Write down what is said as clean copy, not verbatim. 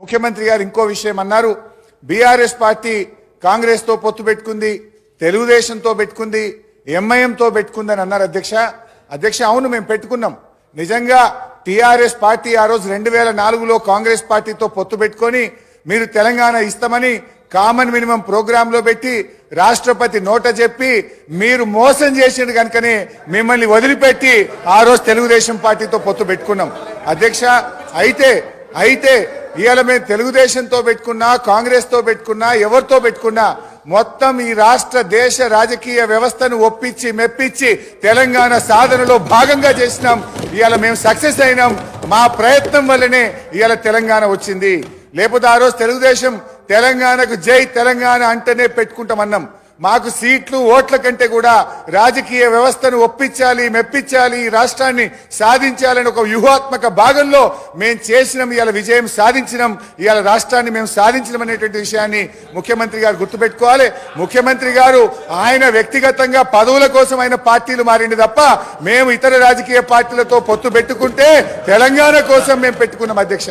ముఖ్యమంత్రి గారు ఇంకో విషయం అన్నారు. బీఆర్ఎస్ పార్టీ కాంగ్రెస్ తో పొత్తు పెట్టుకుంది, తెలుగుదేశంతో పెట్టుకుంది, ఎంఐఎంతో పెట్టుకుందని అన్నారు. అధ్యక్ష అవును, మేము పెట్టుకున్నాం. నిజంగా టీఆర్ఎస్ పార్టీ ఆ రోజు 2004లో కాంగ్రెస్ పార్టీతో పొత్తు పెట్టుకొని మీరు తెలంగాణ ఇస్తామని కామన్ మినిమం ప్రోగ్రామ్ లో పెట్టి రాష్ట్రపతి నోట చెప్పి మీరు మోసం చేసిండు కనుకనే మిమ్మల్ని వదిలిపెట్టి ఆ రోజు తెలుగుదేశం పార్టీతో పొత్తు పెట్టుకున్నాం. అధ్యక్ష అయితే ఇవాళ మేము తెలుగుదేశంతో పెట్టుకున్నా, కాంగ్రెస్ తో పెట్టుకున్నా, ఎవరితో పెట్టుకున్నా మొత్తం ఈ రాష్ట్ర దేశ రాజకీయ వ్యవస్థను ఒప్పించి మెప్పించి తెలంగాణ సాధనలో భాగంగా చేసినాం. ఇవాళ మేము సక్సెస్ అయినాం. మా ప్రయత్నం వల్లనే ఇవాళ తెలంగాణ వచ్చింది. లేకపోతే ఆ రోజు తెలుగుదేశం తెలంగాణకు జై తెలంగాణ అంటేనే పెట్టుకుంటామన్నాం. మాకు సీట్లు ఓట్ల కంటే కూడా రాజకీయ వ్యవస్థను ఒప్పించాలి, మెప్పించాలి, రాష్ట్రాన్ని సాధించాలని ఒక వ్యూహాత్మక భాగంలో మేము చేసినాం. ఇవాళ విజయం సాధించినాం. ఇవాళ రాష్ట్రాన్ని మేము సాధించడం అనేటువంటి విషయాన్ని ముఖ్యమంత్రి గారు గుర్తుపెట్టుకోవాలి. ముఖ్యమంత్రి గారు ఆయన వ్యక్తిగతంగా పదవుల కోసం ఆయన పార్టీలు మారింది తప్ప మేము ఇతర రాజకీయ పార్టీలతో పొత్తు పెట్టుకుంటే తెలంగాణ కోసం మేము పెట్టుకున్నాం. అధ్యక్ష